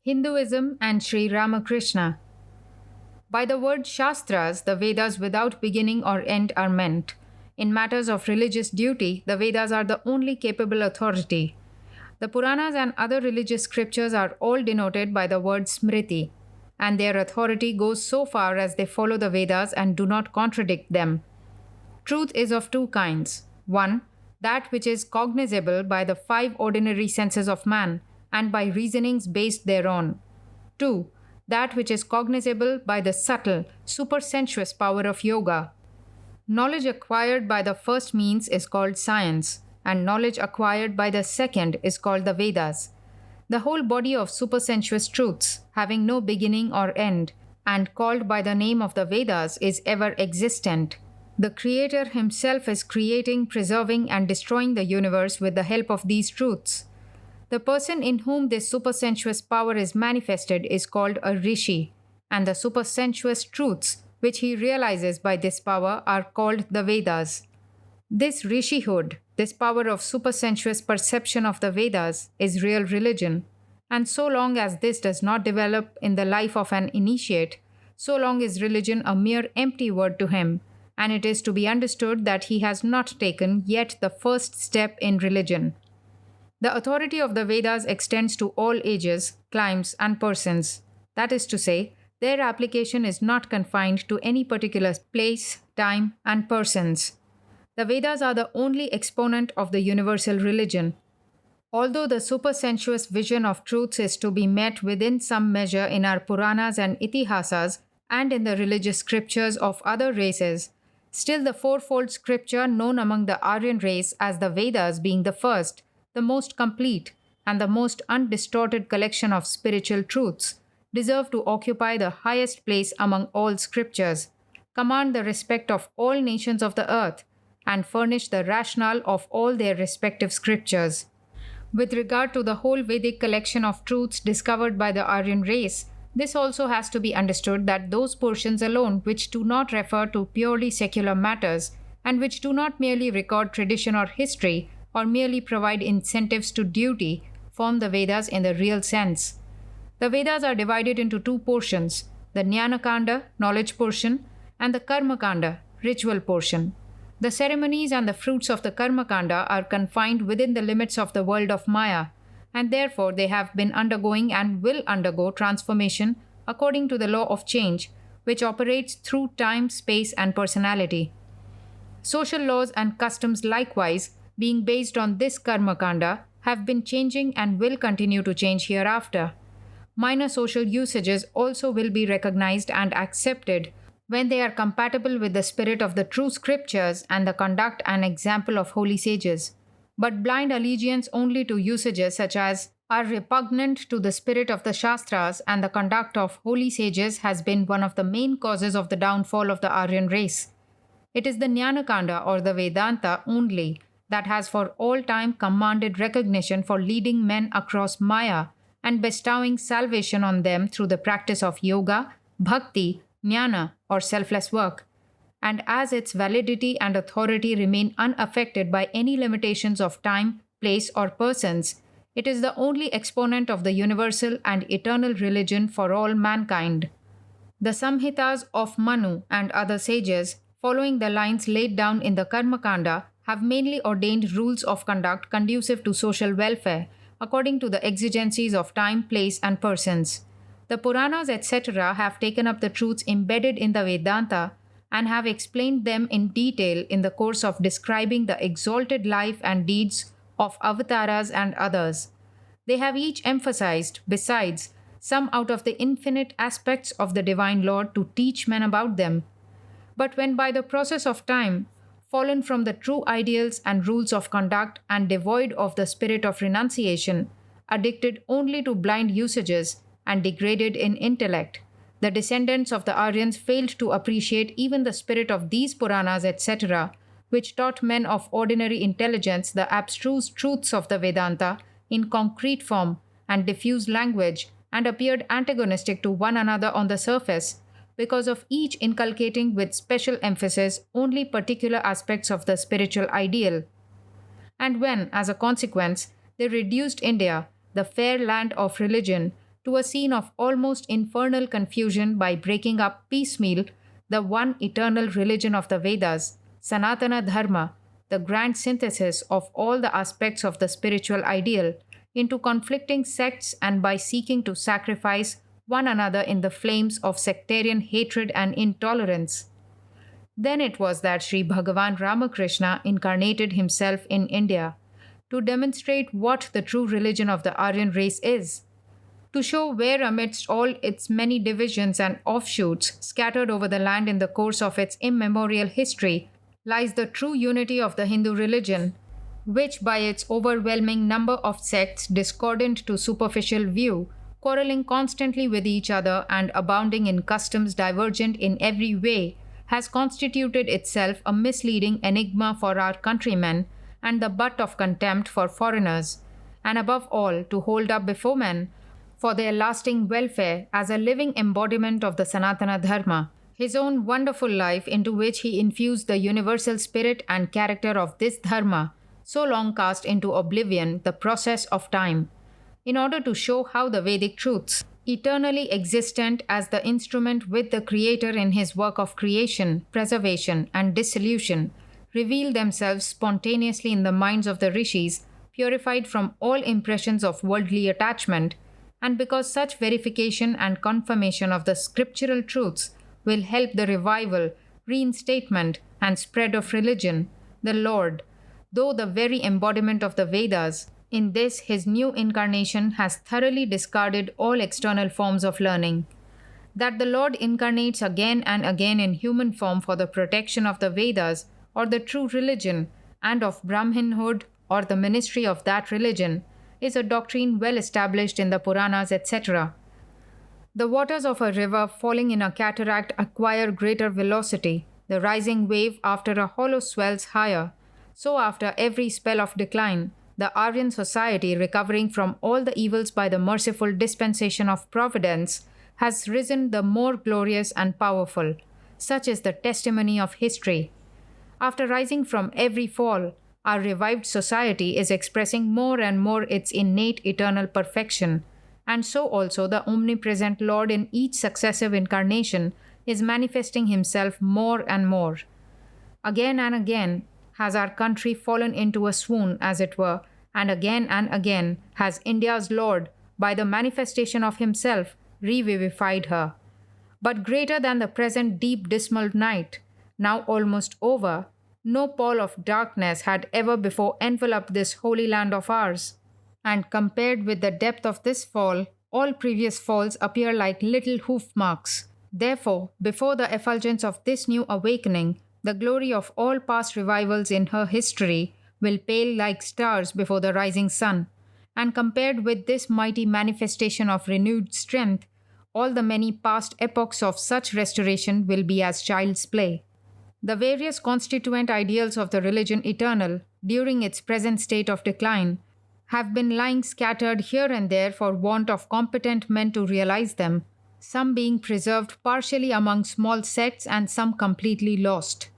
Hinduism and Shri Ramakrishna. By the word Shastras, the Vedas without beginning or end are meant. In matters of religious duty, the Vedas are the only capable authority. The Puranas and other religious scriptures are all denoted by the word Smriti, and their authority goes so far as they follow the Vedas and do not contradict them. Truth is of two kinds. One, that which is cognizable by the five ordinary senses of man and by reasonings based thereon. Two, that which is cognizable by the subtle, supersensuous power of yoga. Knowledge acquired by the first means is called science, and knowledge acquired by the second is called the Vedas. The whole body of supersensuous truths, having no beginning or end, and called by the name of the Vedas, is ever existent. The Creator Himself is creating, preserving, and destroying the universe with the help of these truths. The person in whom this supersensuous power is manifested is called a rishi, and the supersensuous truths which he realizes by this power are called the Vedas. This rishihood, this power of supersensuous perception of the Vedas, is real religion, and so long as this does not develop in the life of an initiate, so long is religion a mere empty word to him, and it is to be understood that he has not taken yet the first step in religion. The authority of the Vedas extends to all ages, climes, and persons. That is to say, their application is not confined to any particular place, time, and persons. The Vedas are the only exponent of the universal religion. Although the supersensuous vision of truths is to be met within some measure in our Puranas and Itihasas and in the religious scriptures of other races, still the fourfold scripture known among the Aryan race as the Vedas being the first, the most complete, and the most undistorted collection of spiritual truths, deserve to occupy the highest place among all scriptures, command the respect of all nations of the earth, and furnish the rationale of all their respective scriptures. With regard to the whole Vedic collection of truths discovered by the Aryan race, this also has to be understood that those portions alone which do not refer to purely secular matters and which do not merely record tradition or history or merely provide incentives to duty form the Vedas in the real sense. The Vedas are divided into two portions, the Jnana-kanda, knowledge portion, and the Karma-kanda, ritual portion. The ceremonies and the fruits of the Karma-kanda are confined within the limits of the world of Maya, and therefore they have been undergoing and will undergo transformation according to the law of change, which operates through time, space, and personality. Social laws and customs likewise, being based on this Karma-kanda, have been changing and will continue to change hereafter. Minor social usages also will be recognized and accepted when they are compatible with the spirit of the true scriptures and the conduct and example of holy sages. But blind allegiance only to usages such as are repugnant to the spirit of the Shastras and the conduct of holy sages has been one of the main causes of the downfall of the Aryan race. It is the Jnana-kanda or the Vedanta only that has for all time commanded recognition for leading men across Maya and bestowing salvation on them through the practice of yoga, bhakti, jnana, or selfless work. And as its validity and authority remain unaffected by any limitations of time, place, or persons, it is the only exponent of the universal and eternal religion for all mankind. The Samhitas of Manu and other sages, following the lines laid down in the Karma-kanda, have mainly ordained rules of conduct conducive to social welfare, according to the exigencies of time, place, and persons. The Puranas, etc., have taken up the truths embedded in the Vedanta and have explained them in detail in the course of describing the exalted life and deeds of avatars and others. They have each emphasized, besides, some out of the infinite aspects of the Divine Lord to teach men about them. But when by the process of time, fallen from the true ideals and rules of conduct and devoid of the spirit of renunciation, addicted only to blind usages, and degraded in intellect, the descendants of the Aryans failed to appreciate even the spirit of these Puranas, etc., which taught men of ordinary intelligence the abstruse truths of the Vedanta in concrete form and diffuse language, and appeared antagonistic to one another on the surface, because of each inculcating with special emphasis only particular aspects of the spiritual ideal. And when, as a consequence, they reduced India, the fair land of religion, to a scene of almost infernal confusion by breaking up piecemeal the one eternal religion of the Vedas, Sanatana Dharma, the grand synthesis of all the aspects of the spiritual ideal, into conflicting sects and by seeking to sacrifice one another in the flames of sectarian hatred and intolerance. Then it was that Sri Bhagavan Ramakrishna incarnated himself in India to demonstrate what the true religion of the Aryan race is, to show where, amidst all its many divisions and offshoots scattered over the land in the course of its immemorial history, lies the true unity of the Hindu religion, which, by its overwhelming number of sects discordant to superficial view, quarreling constantly with each other and abounding in customs divergent in every way, has constituted itself a misleading enigma for our countrymen and the butt of contempt for foreigners, and above all to hold up before men for their lasting welfare as a living embodiment of the Sanatana Dharma, his own wonderful life into which he infused the universal spirit and character of this Dharma, so long cast into oblivion the process of time, in order to show how the Vedic truths, eternally existent as the instrument with the Creator in his work of creation, preservation, and dissolution, reveal themselves spontaneously in the minds of the rishis, purified from all impressions of worldly attachment, and because such verification and confirmation of the scriptural truths will help the revival, reinstatement, and spread of religion, the Lord, though the very embodiment of the Vedas, in this his new incarnation has thoroughly discarded all external forms of learning. That the Lord incarnates again and again in human form for the protection of the Vedas or the true religion and of Brahminhood or the ministry of that religion is a doctrine well established in the Puranas, etc. The waters of a river falling in a cataract acquire greater velocity. The rising wave after a hollow swells higher. So after every spell of decline, the Aryan society, recovering from all the evils by the merciful dispensation of Providence, has risen the more glorious and powerful. Such is the testimony of history. After rising from every fall, our revived society is expressing more and more its innate eternal perfection, and so also the omnipresent Lord in each successive incarnation is manifesting himself more and more. Again and again has our country fallen into a swoon, as it were, and again has India's Lord, by the manifestation of himself, revivified her. But greater than the present deep dismal night, now almost over, no pall of darkness had ever before enveloped this holy land of ours. And compared with the depth of this fall, all previous falls appear like little hoof marks. Therefore, before the effulgence of this new awakening, the glory of all past revivals in her history will pale like stars before the rising sun. And compared with this mighty manifestation of renewed strength, all the many past epochs of such restoration will be as child's play. The various constituent ideals of the religion eternal, during its present state of decline, have been lying scattered here and there for want of competent men to realize them, some being preserved partially among small sects and some completely lost.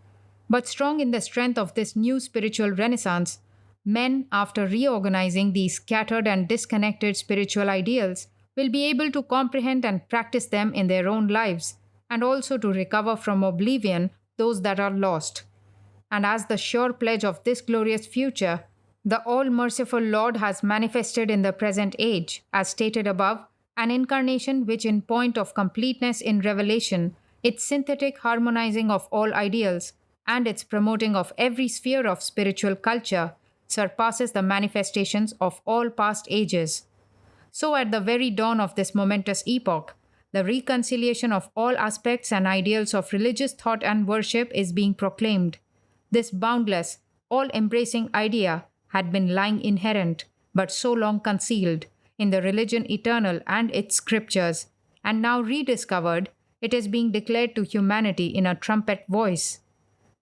But strong in the strength of this new spiritual renaissance, men, after reorganizing these scattered and disconnected spiritual ideals, will be able to comprehend and practice them in their own lives, and also to recover from oblivion those that are lost. And as the sure pledge of this glorious future, the all-merciful Lord has manifested in the present age, as stated above, an incarnation which in point of completeness in revelation, its synthetic harmonizing of all ideals, and its promoting of every sphere of spiritual culture, surpasses the manifestations of all past ages. So at the very dawn of this momentous epoch, the reconciliation of all aspects and ideals of religious thought and worship is being proclaimed. This boundless, all-embracing idea had been lying inherent, but so long concealed, in the religion eternal and its scriptures, and now rediscovered, it is being declared to humanity in a trumpet voice.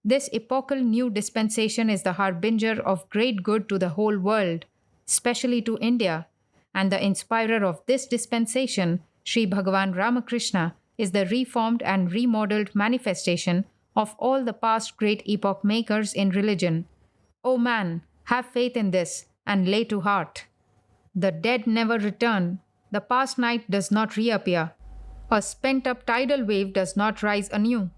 This epochal new dispensation is the harbinger of great good to the whole world, especially to India, and the inspirer of this dispensation, Sri Bhagavan Ramakrishna, is the reformed and remodeled manifestation of all the past great epoch makers in religion. O man, have faith in this and lay to heart. The dead never return. The past night does not reappear. A spent up tidal wave does not rise anew.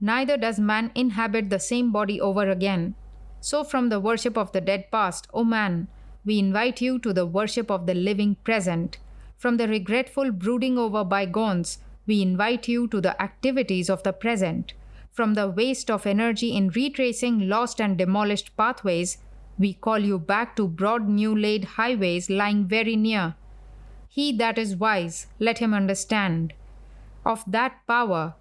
Neither does man inhabit the same body over again. So, from the worship of the dead past, O man, we invite you to the worship of the living present. From the regretful brooding over bygones, we invite you to the activities of the present. From the waste of energy in retracing lost and demolished pathways, we call you back to broad new laid highways lying very near. He that is wise, let him understand. Of that power,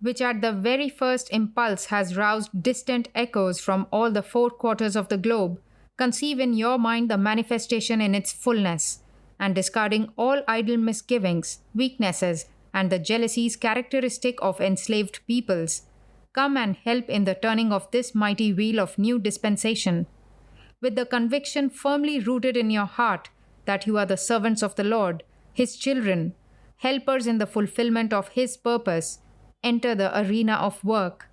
which at the very first impulse has roused distant echoes from all the four quarters of the globe, conceive in your mind the manifestation in its fullness, and discarding all idle misgivings, weaknesses, and the jealousies characteristic of enslaved peoples, come and help in the turning of this mighty wheel of new dispensation. With the conviction firmly rooted in your heart that you are the servants of the Lord, His children, helpers in the fulfillment of His purpose, enter the arena of work.